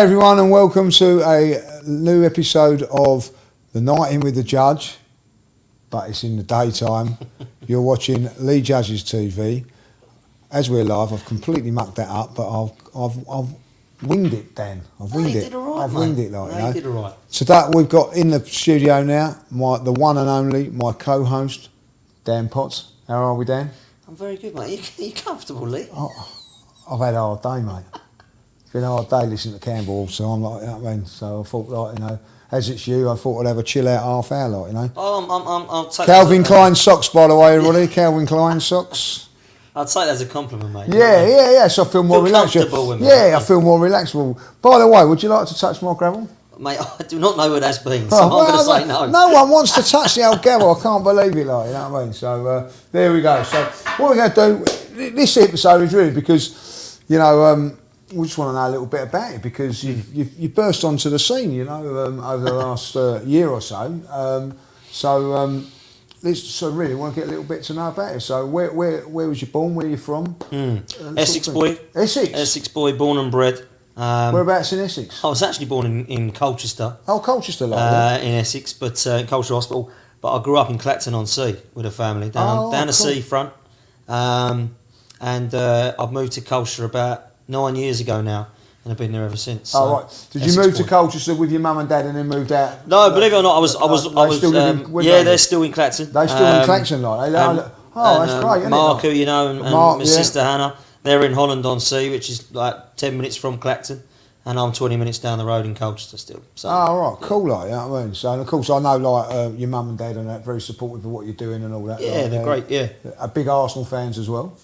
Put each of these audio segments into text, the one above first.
everyone, and welcome to a new episode of The Night In With The Judge, but it's in the daytime. You're watching Lee Judge's TV. As we're live, I've completely mucked that up, but I've winged it, Dan. I've winged it. I've winged it, like, you know. You did all right. Today we've got in the studio now the one and only, my co-host, Dan Potts. How are we, Dan? I'm very good, mate. Are you comfortable, Lee? I've had a hard day, mate. It's been a hard day listening to Campbell all the time, like, you know what I mean? So I thought, like, you know, as it's you, I thought I'd have a chill out half hour, like, you know. Oh, I'll take Calvin Klein socks, by the way, everybody. Calvin Klein socks. I'd take that as a compliment, mate. Yeah. So I feel more relaxed. Comfortable with me. Yeah, I feel more relaxed. By the way, would you like to touch my gravel? Mate, I do not know where that's been, so I'm going to say no. No one wants to touch the old gravel. I can't believe it, like, you know what I mean? So there we go. So what we're going to do, this episode is really because, you know, we just want to know a little bit about it because you've burst onto the scene, you know, over the last year or so. So really want to get a little bit to know about it. So where was you born? Where are you from? Essex boy. Essex boy, born and bred. Whereabouts in Essex? I was actually born in Colchester. Oh, Colchester, like in Essex, but Colchester Hospital. But I grew up in Clacton-on-Sea with a family down the cool. seafront. And I've moved to Colchester about 9 years ago now, and I've been there ever since. So oh, right. Did you move to Colchester with your mum and dad and then moved out? No, believe it or not, I was. They're still in Clacton. They're still in Clacton, like. That's great, isn't Mark, it? who you know, and my sister Hannah, they're in Holland-on-Sea, which is like 10 minutes from Clacton, and I'm 20 minutes down the road in Colchester still. So. Oh, right, cool, like, you know what I mean? So, and of course, I know, like, your mum and dad and that, very supportive of what you're doing and all that. Yeah, like, they're great, yeah. Big Arsenal fans as well.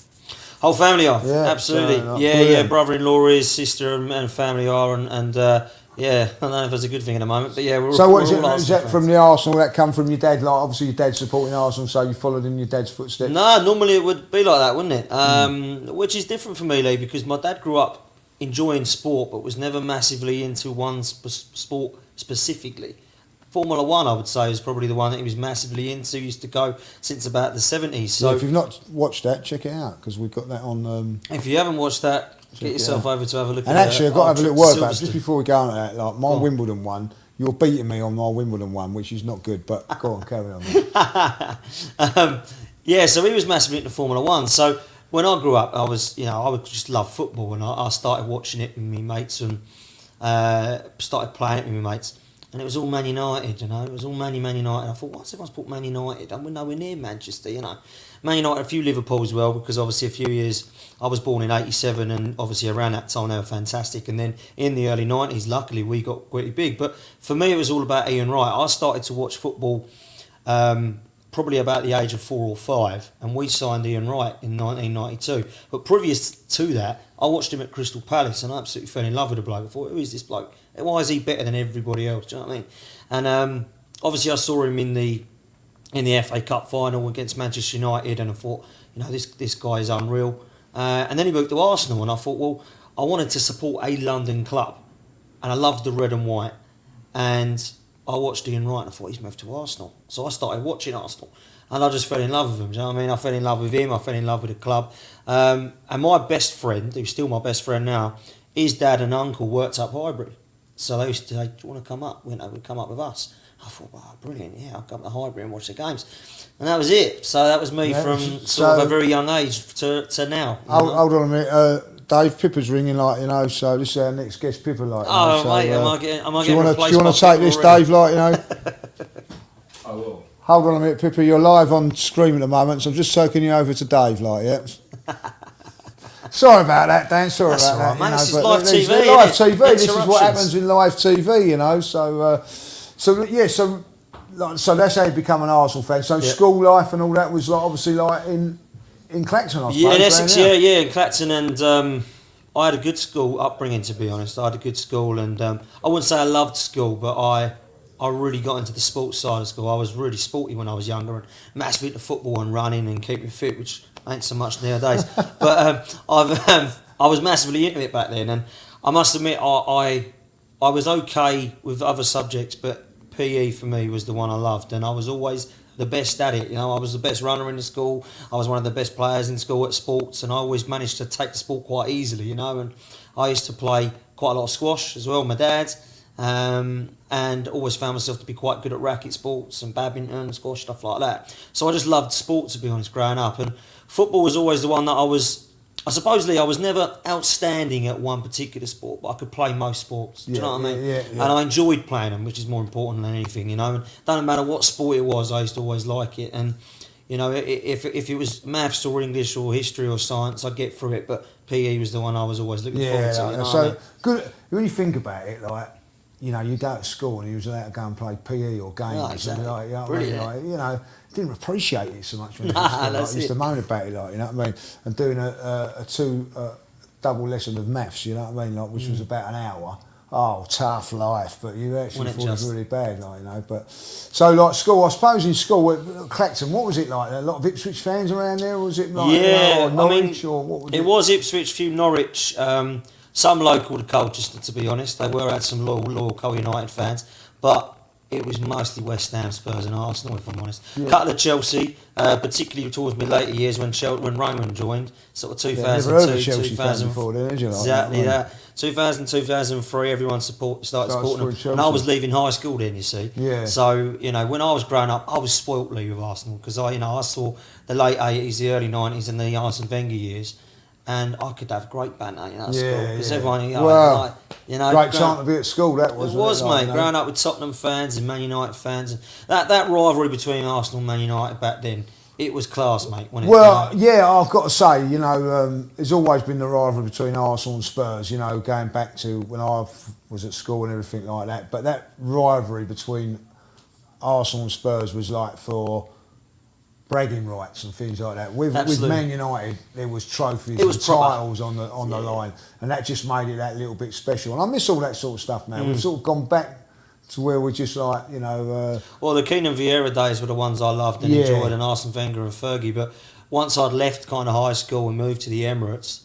Whole family are, absolutely. So, yeah, brother-in-law is, sister and family are, and yeah, I don't know if that's a good thing in a moment, but yeah, we're so all what is all it? Is that from the Arsenal? That come from your dad? Like, obviously your dad's supporting Arsenal, so you followed in your dad's footsteps. No, normally it would be like that, wouldn't it? Which is different for me, Lee, because my dad grew up enjoying sport, but was never massively into one sport specifically. Formula One, I would say, is probably the one that he was massively into. He used to go since about the 70s. So if you've not watched that, check it out because we've got that on. If you haven't watched that, get yourself over to have a look. And actually, I've got to have a little word about it just before we go on to that. Like my Wimbledon one, you're beating me on my Wimbledon one, which is not good. But go on, carry on. Yeah, so he was massively into Formula One. So when I grew up, I would just love football, and I started watching it with my mates and started playing it with my mates. And it was all Man United, you know. It was all Man United. I thought, what's everyone's put Man United? And we're nowhere near Manchester, you know. Man United, a few Liverpool as well, because obviously a few years, I was born in 87, and obviously around that time they were fantastic. And then in the early 90s, luckily, we got pretty big. But for me, it was all about Ian Wright. I started to watch football probably about the age of 4 or 5, and we signed Ian Wright in 1992. But previous to that, I watched him at Crystal Palace, and I absolutely fell in love with the bloke. I thought, who is this bloke? Why is he better than everybody else? Do you know what I mean? And obviously, I saw him in the FA Cup final against Manchester United, and I thought, you know, this guy is unreal. And then he moved to Arsenal, and I thought, well, I wanted to support a London club, and I loved the red and white, and I watched Ian Wright, and I thought, he's moved to Arsenal. So I started watching Arsenal, and I just fell in love with him. Do you know what I mean? I fell in love with him. I fell in love with the club. And my best friend, who's still my best friend now, his dad and uncle worked up Highbury. So they used to say, do you want to come up? Would come up with us. I thought, wow, brilliant, yeah, I'll come to Highbury and watch the games. And that was it. So that was me from sort of a very young age to now. Hold on a minute. Dave Pippa's ringing, like, you know, so this is our next guest, Pippa, like. Oh, so, mate, am I getting do you want to take this, already? Dave, like, you know? I will. Hold on a minute, Pippa, you're live on Scream at the moment, so I'm just taking you over to Dave, like, yeah? Sorry about that, Dan. Sorry That's about all right, that. mate. This is But live TV. Live TV. This is what Interruptions. happens in live TV, you know. So that's how you become an Arsenal fan. So school life and all that was like obviously like in Clacton, I suppose. Yeah, in Essex, yeah, in Clacton, and I had a good school upbringing, to be honest. I had a good school, and I wouldn't say I loved school, but I really got into the sports side of school. I was really sporty when I was younger, and massively into football and running and keeping fit, which ain't so much nowadays. But I was massively into it back then, and I must admit I was okay with other subjects, but PE for me was the one I loved, and I was always the best at it. You know, I was the best runner in the school. I was one of the best players in school at sports, and I always managed to take the sport quite easily. You know, and I used to play quite a lot of squash as well, my dad. And always found myself to be quite good at racket sports and badminton, squash, stuff like that. So I just loved sport, to be honest, growing up. And football was always the one that I was never outstanding at one particular sport, but I could play most sports. Do you know what I mean? Yeah. And I enjoyed playing them, which is more important than anything, you know. And doesn't matter what sport it was, I used to always like it. And, you know, if it was maths or English or history or science, I'd get through it. But PE was the one I was always looking forward to. You know so what I mean? good. When you think about it, like, you know, you go to school and you was allowed to go and play PE or games Oh, or something exactly. like, you know what I mean? Brilliant. Like, you know, didn't appreciate it so much when you Nah, was like, that's used to it. moan about it, like, you know what I mean? And doing a double lesson of maths, you know what I mean? Like, which was about an hour. Oh, tough life, but you actually Wasn't it thought it was just? really bad, like, you know. But so, like, school, I suppose in school, Clacton, what was it like? A lot of Ipswich fans around there, or was it like, Yeah, or Norwich, or what was it? It was Ipswich, few Norwich, some local to Colchester, to be honest. They had some loyal Col United fans, but it was mostly West Ham, Spurs and Arsenal, if I'm honest. Yeah. Couple of Chelsea, particularly towards my later years when Roman joined, sort of Yeah, never heard of 2002, Chelsea fans before, did you? Like, exactly that, that. 2000, 2003, everyone started supporting them. supporting And I was Chelsea. leaving high school then, you see. Yeah. So, you know, when I was growing up, I was spoilt really with Arsenal because I saw the late 80s, the early 90s and the Arsene Wenger years. And I could have great banter, you know, at school. Because everyone, you know, Well, like, you know, great time to be at school, that was. it was, wasn't it, like, mate. you know? Growing up with Tottenham fans and Man United fans, and that rivalry between Arsenal and Man United back then, it was class, mate. Wasn't it? Well, You know? yeah, I've got to say, you know, there's always been the rivalry between Arsenal and Spurs, you know, going back to when I was at school and everything like that. But that rivalry between Arsenal and Spurs was like for bragging rights and things like that. With Absolutely. Man United, there was trophies It was and proper. titles on the line, and that just made it that little bit special. And I miss all that sort of stuff now. We've sort of gone back to where we're just like, you know. Well, the Keenan Vieira days were the ones I loved and Yeah. enjoyed, and Arsene Wenger and Fergie. But once I'd left kind of high school and moved to the Emirates,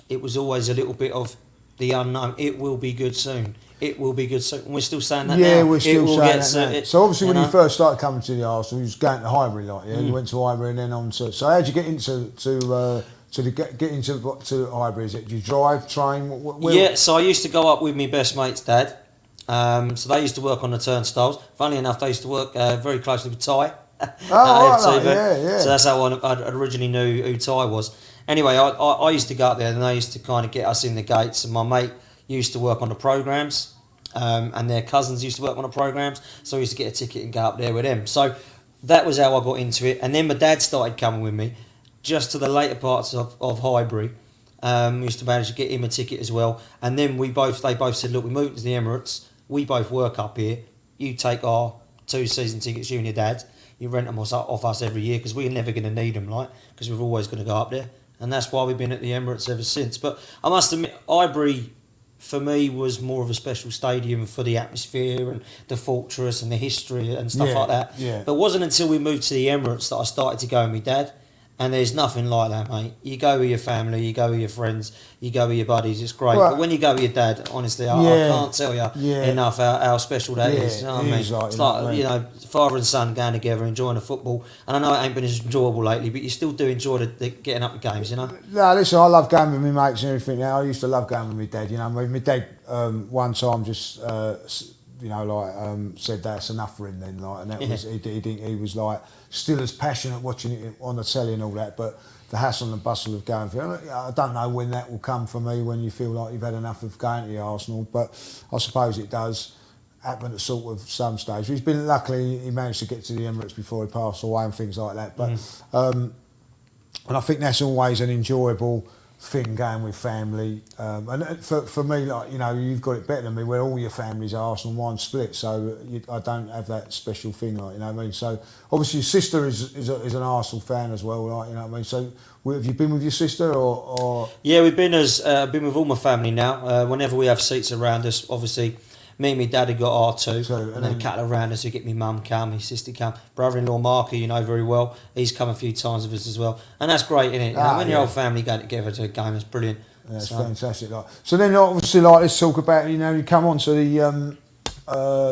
it was always a little bit of the unknown. It will be good soon. It will be good soon. And we're still saying that now. Yeah, we're It still will saying get that so- now. it- So obviously, when know? you first started coming to the Arsenal, you was going to Highbury, like, yeah. You went to Highbury and then on to. So how did you get into Highbury? Is it? Do you drive, train? Where? Yeah, so I used to go up with my best mate's dad. So they used to work on the turnstiles. Funnily enough, they used to work very closely with Ty. right, FTV. yeah. So that's how I originally knew who Ty was. Anyway, I used to go up there and they used to kind of get us in the gates. And my mate used to work on the programmes. And their cousins used to work on the programmes. So I used to get a ticket and go up there with them. So that was how I got into it. And then my dad started coming with me just to the later parts of Highbury. We used to manage to get him a ticket as well. And then they both said, look, we moved to the Emirates. We both work up here. You take our 2 season tickets, you and your dad. You rent them off us every year because we're never going to need them, like, because we're always going to go up there. And that's why we've been at the Emirates ever since. But I must admit, Highbury, for me, was more of a special stadium for the atmosphere and the fortress and the history and stuff Yeah, like that. yeah. But it wasn't until we moved to the Emirates that I started to go with my dad. And there's nothing like that, mate. You go with your family, you go with your friends, you go with your buddies. It's great. Well, but when you go with your dad, honestly, I Yeah, can't tell you yeah. enough how special that Yeah, is. You know what it I mean? is, like, It's you know what I like, mean? you know, father and son going together, enjoying the football. And I know it ain't been as enjoyable lately, but you still do enjoy the getting up the games, you know? No, listen, I love going with my mates and everything now. I used to love going with my dad, you know. My dad one time just, you know, like said that's enough for him then, like, and that was, he was like still as passionate watching it on the telly and all that, but the hassle and bustle of going for it, I don't know when that will come for me, when you feel like you've had enough of going to the Arsenal, but I suppose it does happen at sort of some stage. He's been, luckily he managed to get to the Emirates before he passed away and things like that, but and I think that's always an enjoyable thing, going with family. And for me, like, you know, you've got it better than me, where all your family's Arsenal, mine's split, so I don't have that special thing, like, you know what I mean? So obviously your sister is an Arsenal fan as well, like, you know what I mean? So have you been with your sister or? Yeah, we've been been with all my family now. Whenever we have seats around us, obviously, me and my dad have got R2, So, and then a couple around us, we get my mum come, my sister come, brother-in-law Mark, who you know very well, he's come a few times with us as well, and that's great, isn't it? You know, when your whole family go together to a game, it's brilliant. That's So- fantastic. Like. So then, obviously, like, let's talk about, you know, you come on to the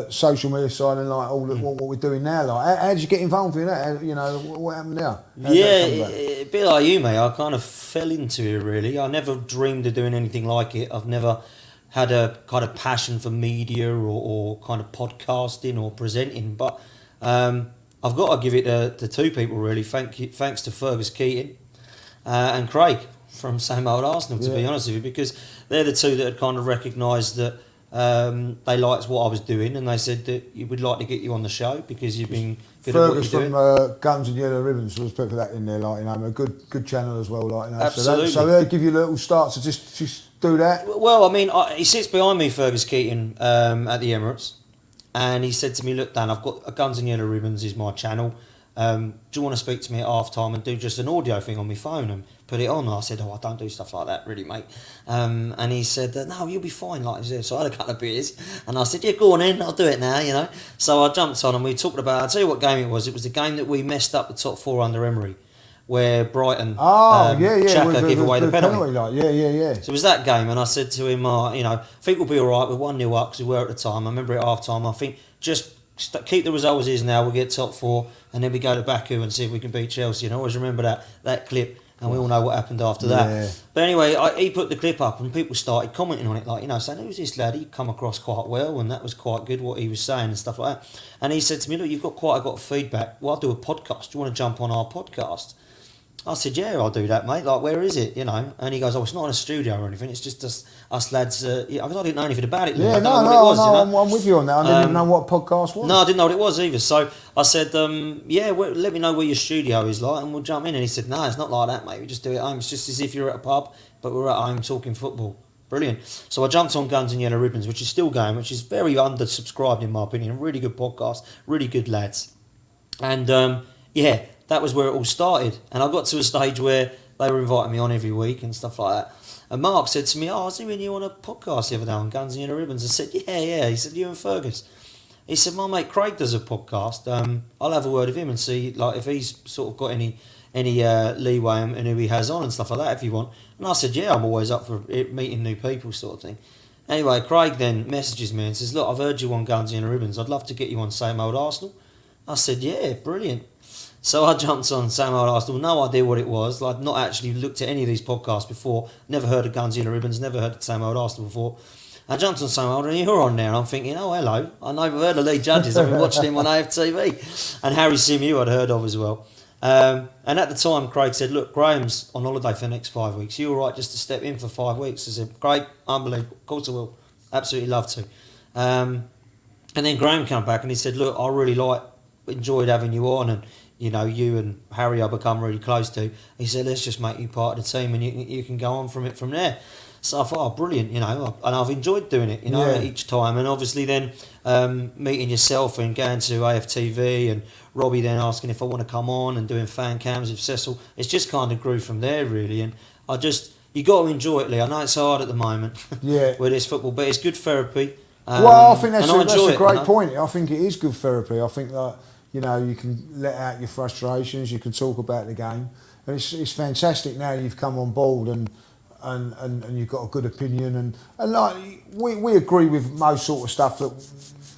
social media side and like all what we're doing now. Like, how did you get involved in that? You know, what happened now? How did Yeah, that come about? a bit like you, mate. I kind of fell into it, really. I never dreamed of doing anything like it. I've never had a kind of passion for media or kind of podcasting or presenting. But I've got to give it to two people really. Thanks to Fergus Keating and Craig from Same Old Arsenal, to be honest with you, because they're the two that had kind of recognised that they liked what I was doing, and they said that you would like to get you on the show because you've been good Fergus at what you're from doing. Guns and Yellow Ribbons, let's put that in there, like, you know, a good channel as well, like, you know. Absolutely. So they'll give you a little start to just do that. Well, I mean, he sits behind me, Fergus Keating, at the Emirates, and he said to me, "Look, Dan, I've got Guns and Yellow Ribbons is my channel. Do you want to speak to me at half time and do just an audio thing on my phone and put it on?" I said, "Oh, I don't do stuff like that, really, mate." And he said, "No, you'll be fine." Like, so I had a couple of beers, and I said, "Yeah, go on in, I'll do it now," you know. So I jumped on, and we talked about. I'll tell you what game it was. It was the game that we messed up the top four under Emery, where Brighton, Xhaka gave away the penalty. Like, yeah. So it was that game, and I said to him, you know, I think we'll be all right. We're 1-0 up because we were at the time. I remember at half time. I think just keep the result as is now. We'll get top four, and then we go to Baku and see if we can beat Chelsea. And I always remember that clip, and we all know what happened after that. Yeah. But anyway, he put the clip up, and people started commenting on it, like, you know, saying, "Who's this lad? He come across quite well, and that was quite good what he was saying and stuff like that." And he said to me, "Look, you've got quite a lot of feedback. Well, I'll do a podcast. Do you want to jump on our podcast?" I said, "Yeah, I'll do that, mate. Like, where is it, you know?" And he goes, "Oh, it's not in a studio or anything. It's just us lads." Yeah, because I didn't know anything about it. Yeah, I don't know what it was, you know? I'm with you on that. I didn't even know what a podcast was. No, I didn't know what it was either. So I said, "Yeah, let me know where your studio is like, and we'll jump in." And he said, "No, it's not like that, mate. We just do it at home. It's just as if you're at a pub, but we're at home talking football." Brilliant. So I jumped on Guns and Yellow Ribbons, which is still going, which is very undersubscribed in my opinion. Really good podcast, really good lads, and yeah. That was where it all started. And I got to a stage where they were inviting me on every week and stuff like that. And Mark said to me, "Oh, I was hearing you on a podcast the other day on Guns and Yellow Ribbons." I said, yeah. He said, "You and Fergus." He said, "My mate Craig does a podcast. I'll have a word with him and see like if he's sort of got any leeway and who he has on and stuff like that if you want." And I said, "Yeah, I'm always up for meeting new people sort of thing." Anyway, Craig then messages me and says, "Look, I've heard you on Guns and Yellow Ribbons. I'd love to get you on Same Old Arsenal." I said, "Yeah, brilliant." So I jumped on Same Old Arsenal, no idea what it was. I'd not actually looked at any of these podcasts before, never heard of Guns and Yellow Ribbons, never heard of Same Old Arsenal before. I jumped on Same Old, and you're on there, and I'm thinking, "Oh, hello, I know I've heard of Lee Judges, I've been watching him on AFTV." And Harry Symeou I'd heard of as well. And at the time, Craig said, "Look, Graham's on holiday for the next 5 weeks. You all right just to step in for 5 weeks?" I said, "Great, unbelievable, of course I will. Absolutely love to." And then Graham came back and he said, "Look, I really enjoyed having you on, and you know, you and Harry I become really close to." He said, "Let's just make you part of the team and you can go on from there." So I thought, "Oh, brilliant," you know, and I've enjoyed doing it, you know, each time. And obviously then meeting yourself and going to AFTV and Robbie then asking if I want to come on and doing fan cams with Cecil. It's just kind of grew from there really. And you got to enjoy it, Lee. I know it's hard at the moment with this football, but it's good therapy. Well, I think that's a great it, point. I think it is good therapy. I think that, you know, you can let out your frustrations, you can talk about the game. And it's fantastic now you've come on board and you've got a good opinion. And like, we agree with most sort of stuff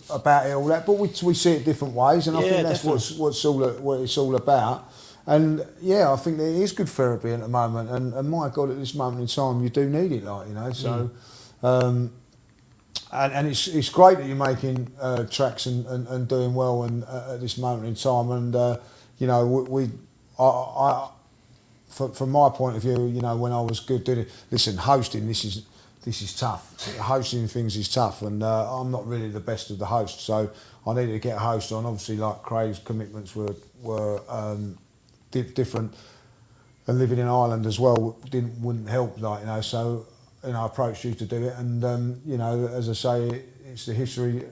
about it, all that, but we see it different ways. And I think that's what it's all about. And yeah, I think there is good therapy at the moment. And my God, at this moment in time, you do need it, like, you know. So, and it's great that you're making tracks and doing well and at this moment in time. And you know, from my point of view, you know, when I was good doing it, listen, hosting this is tough. Hosting things is tough, and I'm not really the best of the hosts, so I needed to get a host on. Obviously, like Craig's commitments were different, and living in Ireland as well wouldn't help, like, you know. So, you know, I approached you to do it, and you know, as I say, it's the history.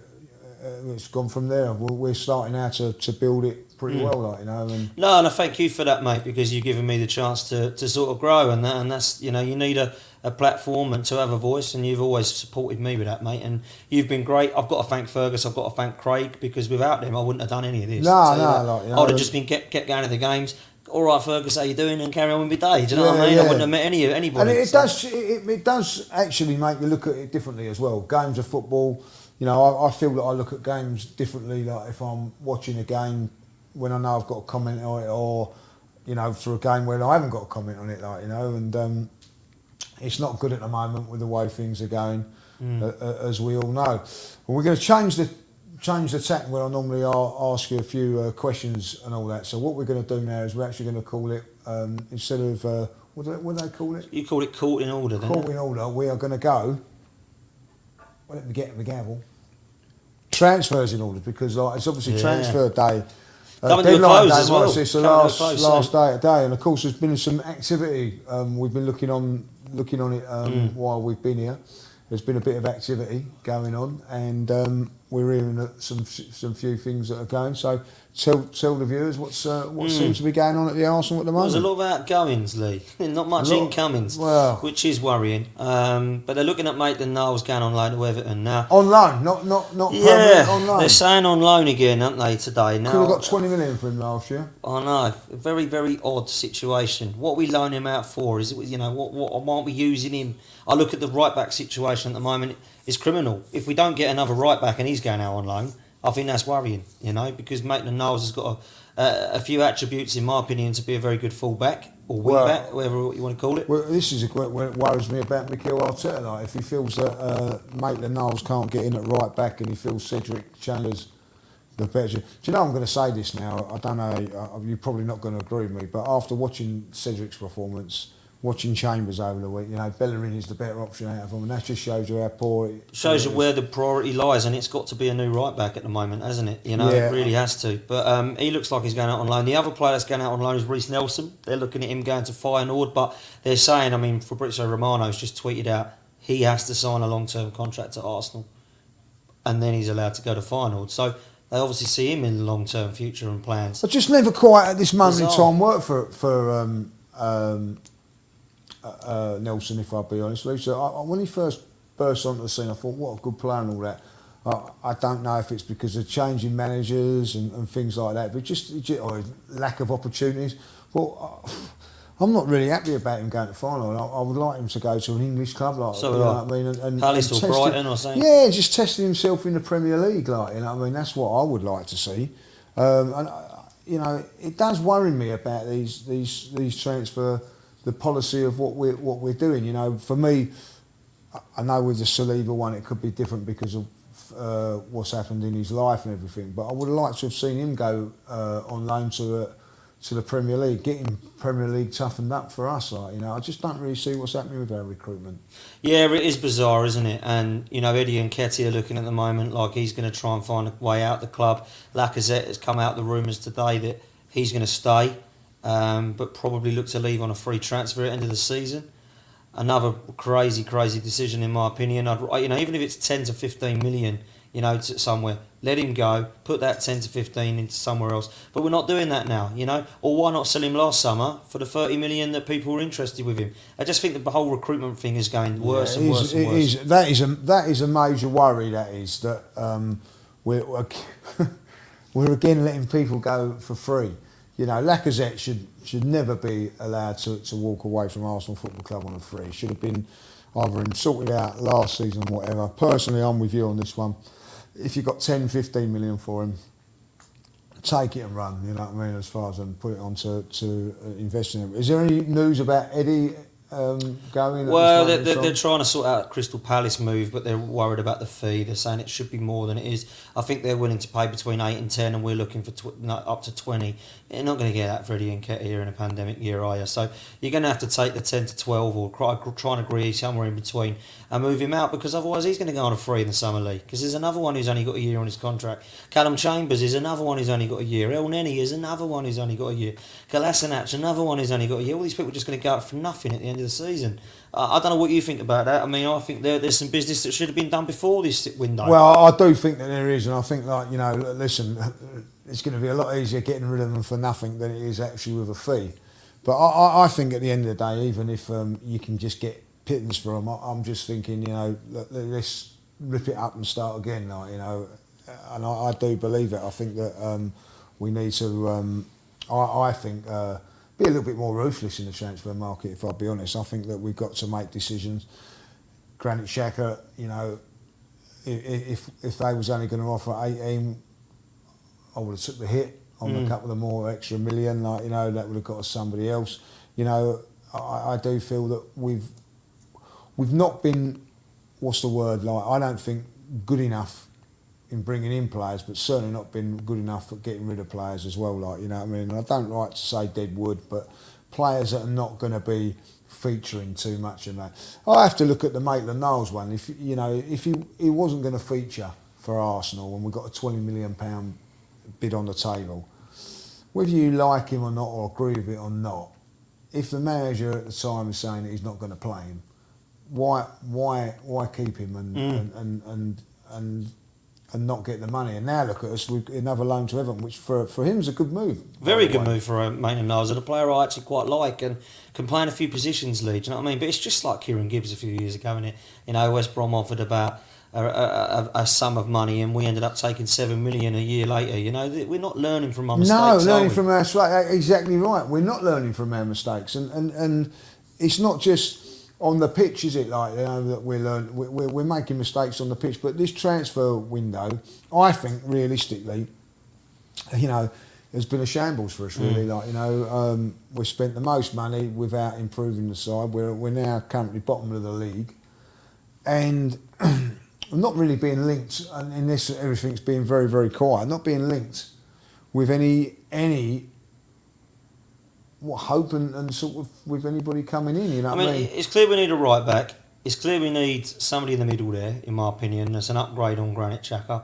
It's gone from there. We're starting now to build it pretty well, like, you know. And I thank you for that, mate, because you've given me the chance to sort of grow, and that's, you know, you need a platform and to have a voice, and you've always supported me with that, mate, and you've been great. I've got to thank Fergus, I've got to thank Craig, because without them I wouldn't have done any of this. Like, you know, I'd have just been kept going to the games. All right, Fergus, how you doing? And carry on with my day. Do you know what I mean? I wouldn't have met anybody. And it does actually make you look at it differently as well. Games of football, you know, I feel that I look at games differently. Like if I'm watching a game when I know I've got a comment on it, or you know, for a game where I haven't got a comment on it, like, you know. And it's not good at the moment with the way things are going. as we all know. Well, we're going to change the tack where I normally ask you a few questions and all that. So what we're going to do now is we're actually going to call it, instead of, what do they call it? You call it Court in Order, don't Court you? in Order. We are going to go, well, let me get the gavel, transfers in order, because it's obviously Yeah. transfer day. Coming to a Deadline close day, as well. It's the Coming to a close last soon. day of the day, and of course there's been some activity. We've been looking on it while we've been here. There's been a bit of activity going on, and we're hearing that some few things that are going. So tell the viewers what seems to be going on at the Arsenal at the Well, moment. there's a lot of outgoings, Lee. Not much A lot- incomings, well- which is worrying. But they're looking at Maitland-Niles going on loan to Everton now. On loan, not permanent. Yeah, On loan. they're saying on loan again, aren't they, today? Now, Could have got 20 million for him last year. I know, a very, very odd situation. What we loan him out for is, what aren't we using him? I look at the right back situation at the moment is criminal. If we don't get another right back and he's going out on loan, I think that's worrying. Because Maitland-Niles has got a few attributes, in my opinion, to be a very good full back or wing Well- back, whatever you want to call it. Well, this is what worries me about Mikel Arteta. Like, if he feels that Maitland-Niles can't get in at right back, and he feels Cedric Chandler's the better. Do you know, I'm going to say this now. I don't know. You're probably not going to agree with me, but after watching Cedric's performance, watching Chambers over the week, Bellerin is the better option out of them, and that just shows you how poor it Shows you is. where the priority lies, and it's got to be a new right back at the moment, hasn't it? Yeah. It really has to. But he looks like he's going out on loan. The other player that's going out on loan is Reece Nelson. They're looking at him going to Feyenoord, but they're saying, Fabrizio Romano's just tweeted out he has to sign a long-term contract at Arsenal, and then he's allowed to go to Feyenoord. So they obviously see him in the long-term future and plans. I just never quite at this moment in Bizarre. time work for Nelson, if I'll be honest. Lisa, when he first burst onto the scene, I thought, what a good player and all that. I don't know if it's because of changing managers and things like that, but just or lack of opportunities. Well, I'm not really happy about him going to final. I would like him to go to an English club, like So you would know I. what I mean, and Palace or test Brighton it- or something. Yeah, just testing himself in the Premier League, like that's what I would like to see. And it does worry me about these transfer, the policy of what we're doing. For me, I know with the Saliba one, it could be different because of what's happened in his life and everything. But I would have liked to have seen him go on loan to the Premier League, getting Premier League toughened up for us. I just don't really see what's happening with our recruitment. Yeah, it is bizarre, isn't it? And, Eddie and Nketiah are looking at the moment like he's going to try and find a way out the club. Lacazette has come out the rumours today that he's going to stay, but probably look to leave on a free transfer at the end of the season. Another crazy decision, in my opinion. Even if it's 10 to 15 million, to somewhere, let him go, put that 10 to 15 into somewhere else. But we're not doing that now, Or why not sell him last summer for the 30 million that people were interested with him? I just think the whole recruitment thing is going worse and worse and worse. That is a major worry. That is that we're we're again letting people go for free. Lacazette should never be allowed to walk away from Arsenal Football Club on a free. Should have been either him sorted out last season or whatever. Personally, I'm with you on this one. If you've got 10, 15 million for him, take it and run, as far as and put it on to invest in him. Is there any news about Eddie going? Well, at this moment in they're time? trying to sort out Crystal Palace move, but they're worried about the fee. They're saying it should be more than it is. I think they're willing to pay between 8 and 10, and we're looking for up to 20. You're not going to get that for Eddie Nketiah in a pandemic year, are you? So you're going to have to take the 10 to 12 or try and agree somewhere in between and move him out, because otherwise he's going to go on a free in the Summer League, because there's another one who's only got a year on his contract. Callum Chambers is another one who's only got a year. El Neni is another one who's only got a year. Kolasinac, another one who's only got a year. All these people are just going to go out for nothing at the end of the season. I don't know what you think about that. I think there's some business that should have been done before this window. Well, I do think that there is, and I think listen, it's going to be a lot easier getting rid of them for nothing than it is actually with a fee. But I think at the end of the day, even if you can just get pittance for them, I'm just thinking, let's rip it up and start again, and I do believe it. I think that we need to, I think, be a little bit more ruthless in the transfer market, if I'll be honest. I think that we've got to make decisions. Granit Xhaka, if they was only going to offer 18, I would have took the hit on a couple of more extra million, that would have got us somebody else. I do feel that we've not been what's the word, like, I don't think good enough in bringing in players, but certainly not been good enough at getting rid of players as well, like, you know what I mean? And I don't like to say dead wood, but players that are not going to be featuring too much in that. I have to look at the Maitland-Niles one. If you know, if he wasn't going to feature for Arsenal and we got a £20 million bid on the table, whether you like him or not or agree with it or not, if the manager at the time is saying that he's not going to play him, why keep him and not get the money? And now look at us with another loan to Everton, which for him is a good move. Very good move for Maitland-Niles, and a player I actually quite like and can play in a few positions, Lee. Do you know what I mean? But it's just like Kieran Gibbs a few years ago, innit? You know, West Brom offered about a sum of money, and we ended up taking $7 million a year later. You know, we're not learning from our mistakes. No, learning from our mistakes. Exactly right. We're not learning from our mistakes, and it's not just on the pitch, is it? Like, you know, that we're making mistakes on the pitch, but this transfer window, I think, realistically, you know, has been a shambles for us. Really, like, you know, we've spent the most money without improving the side. We're now currently bottom of the league, and not really being linked. And in this, everything's being very, very quiet. Not being linked with any hope and sort of with anybody coming in, you know what I mean? It's clear we need a right back. It's clear we need somebody in the middle there, in my opinion. That's an upgrade on Granit Xhaka.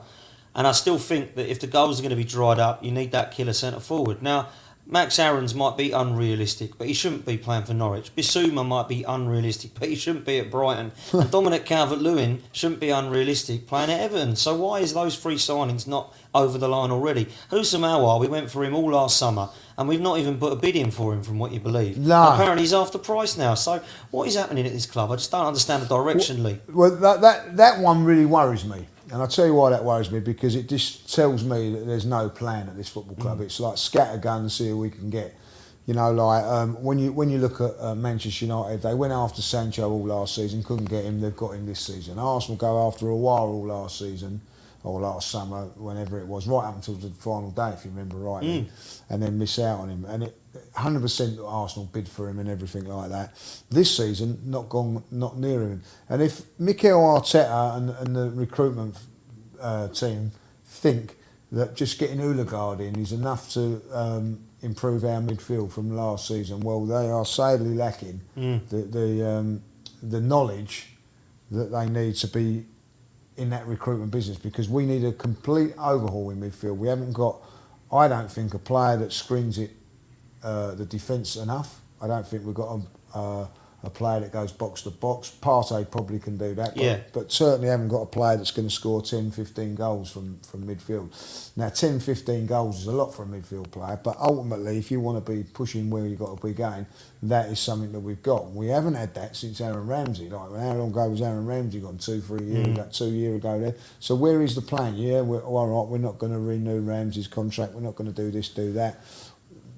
And I still think that if the goals are going to be dried up, you need that killer centre forward. Now, Max Aarons might be unrealistic, but he shouldn't be playing for Norwich. Bissouma might be unrealistic, but he shouldn't be at Brighton. And Dominic Calvert-Lewin shouldn't be unrealistic playing at Everton. So why is those three signings not over the line already? Houssam Aouar, we went for him all last summer, and we've not even put a bid in for him, from what you believe. No. And apparently he's after price now. So what is happening at this club? I just don't understand the direction, Lee. Well, that one really worries me. And I'll tell you why that worries me, because it just tells me that there's no plan at this football club. It's like scattergun, see who we can get. You know, like when you look at Manchester United, they went after Sancho all last season, couldn't get him, they've got him this season. Arsenal go after Aouar all last season, or last summer, whenever it was, right up until the final day, if you remember rightly, and then miss out on him. And it 100% Arsenal bid for him and everything like that. This season, not near him. And if Mikel Arteta and the recruitment team think that just getting Odegaard in is enough to improve our midfield from last season, well, they are sadly lacking the knowledge that they need to be in that recruitment business, because we need a complete overhaul in midfield. We haven't got, I don't think, a player that screens it the defence enough. I don't think we've got a player that goes box to box. Partey probably can do that, but certainly haven't got a player that's going to score 10, 15 goals from midfield. Now, 10, 15 goals is a lot for a midfield player, but ultimately, if you want to be pushing where you've got to be going, that is something that we've got. We haven't had that since Aaron Ramsey. Like, how long ago was Aaron Ramsey gone? 2-3 years ago, 2 years ago there. So where is the plan? Yeah, all right, we're not going to renew Ramsey's contract. We're not going to do this, do that.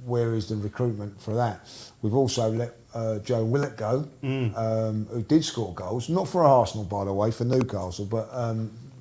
Where is the recruitment for that? We've also let Joe Willett go, who did score goals, not for Arsenal, by the way, for Newcastle, but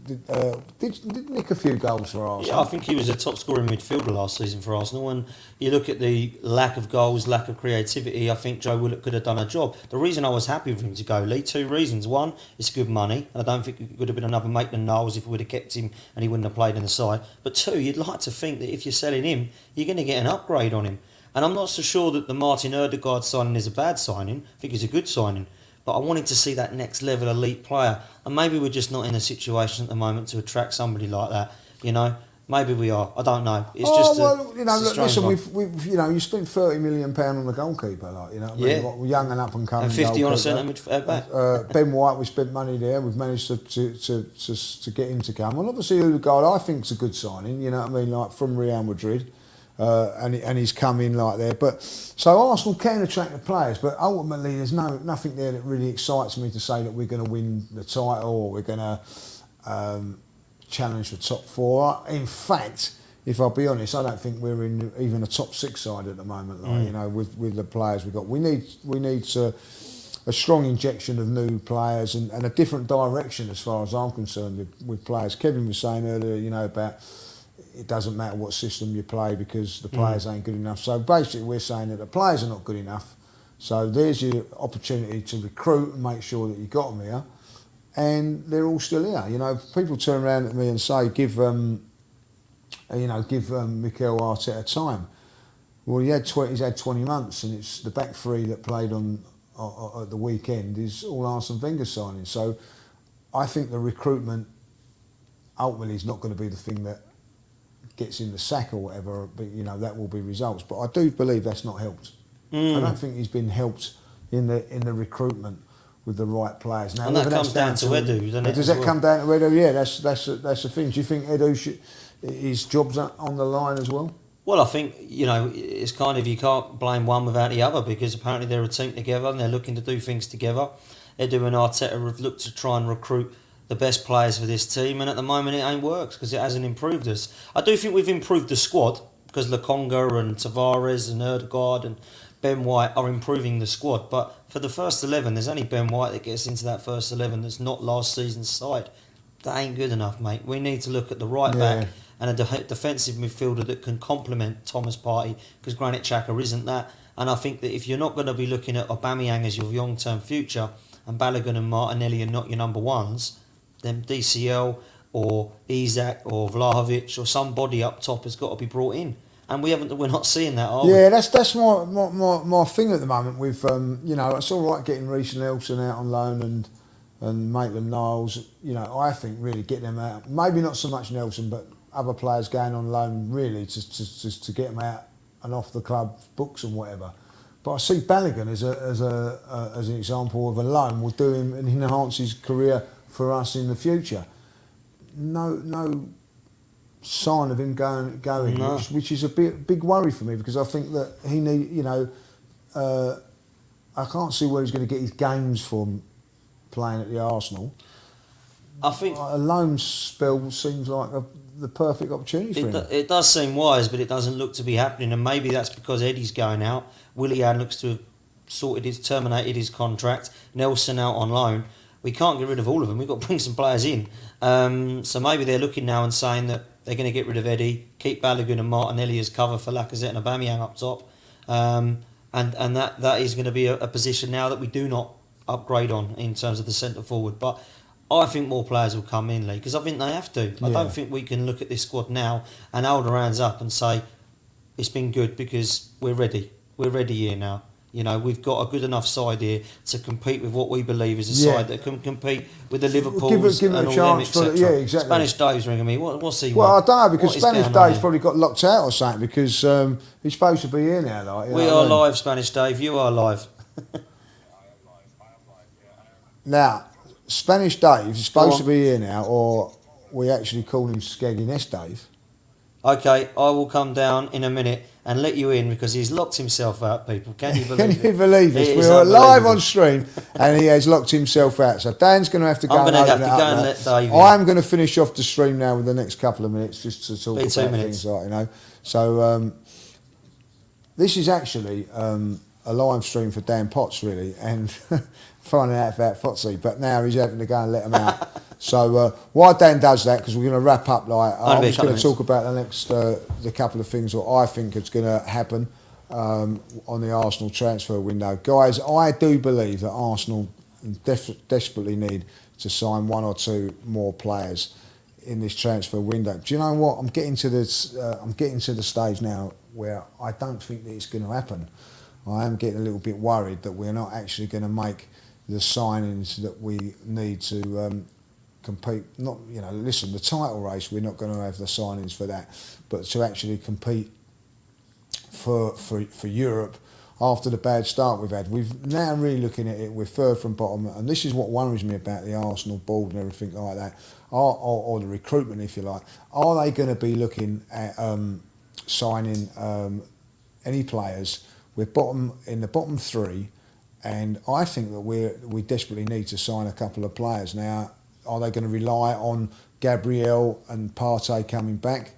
did nick a few goals for Arsenal. Yeah, I think he was a top scoring midfielder last season for Arsenal, and you look at the lack of goals, lack of creativity, I think Joe Willett could have done a job. The reason I was happy for him to go, Lee, 2 reasons. One, it's good money. I don't think it would have been another Maitland-Niles if we would have kept him and he wouldn't have played in the side. But 2, you'd like to think that if you're selling him, you're going to get an upgrade on him. And I'm not so sure that the Martin Ødegaard signing is a bad signing. I think it's a good signing. But I wanted to see that next level elite player. And maybe we're just not in a situation at the moment to attract somebody like that. You know, maybe we are. I don't know. It's just you know, listen, we've you know, you spent £30 million on the goalkeeper, like, you know, we're young and up and coming. And 50 on a centre mid back. Ben White, we spent money there. We've managed to get him to come. And obviously, Ødegaard, I think, is a good signing. You know what I mean, like from Real Madrid. And he's come in like there, but so Arsenal can attract the players, but ultimately there's nothing there that really excites me to say that we're going to win the title or we're going to challenge the top 4. In fact, if I'll be honest, I don't think we're in even a top 6 side at the moment. Like, you know, with the players we've got, we need a strong injection of new players and a different direction as far as I'm concerned with players. Kevin was saying earlier, you know, about it doesn't matter what system you play because the players ain't good enough. So basically we're saying that the players are not good enough. So there's your opportunity to recruit and make sure that you got them here. and they're all still here. You know, people turn around at me and say, give Mikel Arteta time. Well, he's had 20 months, and it's the back three that played on at the weekend is all Arsene Wenger signing. So I think the recruitment ultimately is not going to be the thing that gets in the sack or whatever, but you know that will be results. But I do believe that's not helped. I don't think he's been helped in the recruitment with the right players. Now, And that whether comes that's down to Edu, doesn't it, Does as that well? come down to Edu? Yeah, that's the thing. Do you think Edu his job's on the line as well? Well, I think, you know, it's kind of, you can't blame one without the other, because apparently they're a team together and they're looking to do things together. Edu and Arteta have looked to try and recruit the best players for this team, and at the moment it ain't worked because it hasn't improved us. I do think we've improved the squad, because Lokonga and Tavares and Erdegaard and Ben White are improving the squad, but for the first 11, there's only Ben White that gets into that first 11 that's not last season's side. That ain't good enough, mate. We need to look at the right back and a defensive midfielder that can complement Thomas Partey, because Granit Xhaka isn't that. And I think that if you're not going to be looking at Aubameyang as your long-term future, and Balogun and Martinelli are not your number ones, then DCL or Isak or Vlahovic or somebody up top has got to be brought in. And we're not seeing that, are we? Yeah, that's my thing at the moment. With you know, it's all right getting Reece Nelson out on loan and Maitland-Niles. You know, I think really get them out. Maybe not so much Nelson, but other players going on loan really to get them out and off the club books and whatever. But I see Balogun as an example of a loan will do him and enhance his career for us in the future. No sign of him going, No. which is a big worry for me, because I think that he need, you know, I can't see where he's going to get his games from playing at the Arsenal. I think A loan spell seems like the perfect opportunity for him. it does seem wise, but it doesn't look to be happening, and maybe that's because Eddie's going out. Willian looks to have terminated his contract. Nelson out on loan. We can't get rid of all of them. We've got to bring some players in. So maybe they're looking now and saying that they're going to get rid of Eddie, keep Balogun and Martinelli as cover for Lacazette and Aubameyang up top, and that is going to be a position now that we do not upgrade on in terms of the centre forward. But I think more players will come in, Lee, because I think they have to. I don't think we can look at this squad now and hold our hands up and say it's been good because we're ready. We're ready here now. You know, we've got a good enough side here to compete with what we believe is a side that can compete with the Liverpools give him and a all chance them, for etc. yeah, exactly. Spanish Dave's ringing me. What's he Well, I want? don't know, because What is Spanish going on Dave's here? probably got locked out or something, because he's supposed to be here now. Like, you We know are what I mean? live, Spanish Dave. You are live. Now, Spanish Dave is supposed to on. be here now, or we actually call him Skeggy Nest Dave. Okay, I will come down in a minute and let you in because he's locked himself out, people. Can you Can believe you it? believe It this? is We're live unbelievable. on stream and he has locked himself out. So Dan's going to have to go I'm and gonna open have it to go up and now. let Dave in. I'm going to finish off the stream now with the next couple of minutes just to talk Be 2 about minutes. things like, you know. So this is actually a live stream for Dan Potts, really, and finding out about Fotsy. But now he's having to go and let him out. So while Dan does that, because we're going to wrap up, like I'm Only a just couple going of to talk about the next the couple of things that I think is going to happen on the Arsenal transfer window. Guys, I do believe that Arsenal desperately need to sign one or two more players in this transfer window. Do you know what? I'm getting to this. I'm getting to the stage now where I don't think that it's going to happen. I am getting a little bit worried that we're not actually going to make the signings that we need to compete. Not, you know, listen, the title race, we're not going to have the signings for that, but to actually compete for Europe after the bad start we've had. We've now really looking at it, we're third from bottom, and this is what worries me about the Arsenal board and everything like that, or the recruitment, if you like. Are they going to be looking at signing any players? We're in the bottom three, and I think that we desperately need to sign a couple of players. Now, are they going to rely on Gabriel and Partey coming back?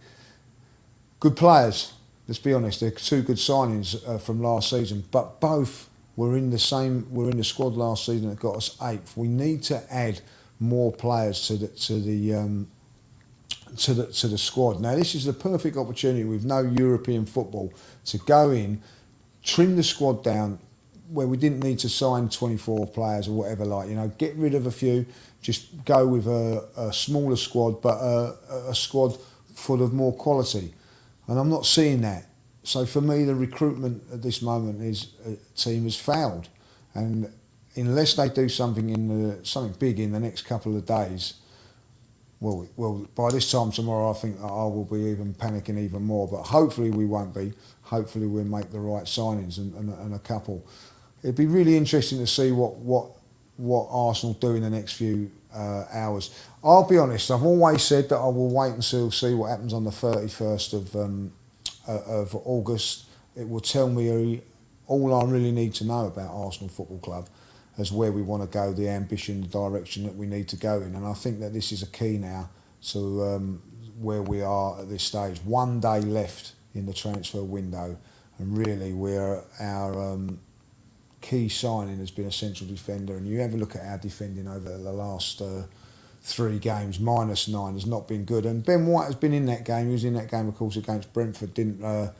Good players, let's be honest. They're two good signings from last season, but both were in the squad last season that got us 8th. We need to add more players to the squad. Now, this is the perfect opportunity with no European football to go in, trim the squad down where we didn't need to sign 24 players or whatever, like, you know, get rid of a few, just go with a smaller squad, but a squad full of more quality. And I'm not seeing that. So for me, the recruitment at this moment is team has failed, and unless they do something something big in the next couple of days, well, by this time tomorrow, I think I will be even panicking even more. But hopefully we won't be. Hopefully we'll make the right signings and a couple. It'd be really interesting to see what Arsenal do in the next few hours. I'll be honest. I've always said that I will wait until see what happens on the 31st of August. It will tell me all I really need to know about Arsenal Football Club as where we want to go, the ambition, the direction that we need to go in. And I think that this is a key now to where we are at this stage. 1 day left in the transfer window, and really our key signing has been a central defender. And you have a look at our defending over the last 3 games, -9 has not been good. And Ben White has been in that game. He was in that game, of course, against Brentford. Didn't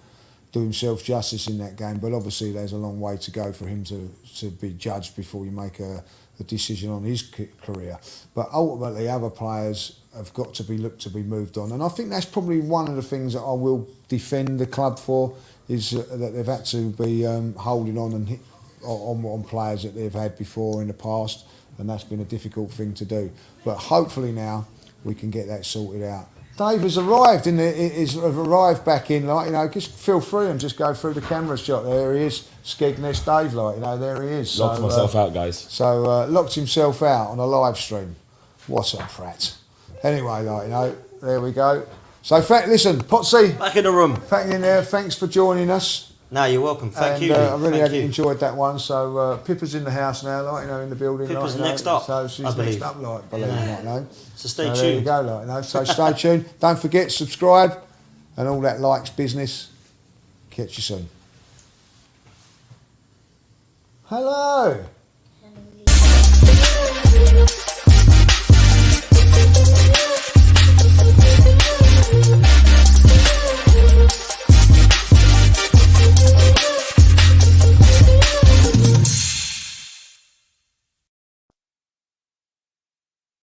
do himself justice in that game. But obviously, there's a long way to go for him to be judged before you make a decision on his career. But ultimately, other players have got to be looked to be moved on. And I think that's probably one of the things that I will defend the club for, is that they've had to be holding on and on players that they've had before in the past. And that's been a difficult thing to do. But hopefully now we can get that sorted out. Dave has arrived back in, like, you know, just feel free and just go through the camera shot. There he is, Skegness Dave, like, you know, there he is. Locked myself out, guys. So locked himself out on a live stream. What a prat. Anyway, like, you know, there we go. So listen, Potsy, Back in the room. back in there, thanks for joining us. No, you're welcome. Thank you. I really Thank had you. enjoyed that one. So Pippa's in the house now, like, you know, in the building. Pippa's like, you know, next up, So she's I believe. next up, like, believe it or not, you know. So stay There you tuned. go, like, you know. So stay tuned. Don't forget, subscribe and all that likes business. Catch you soon. Hello. Hello.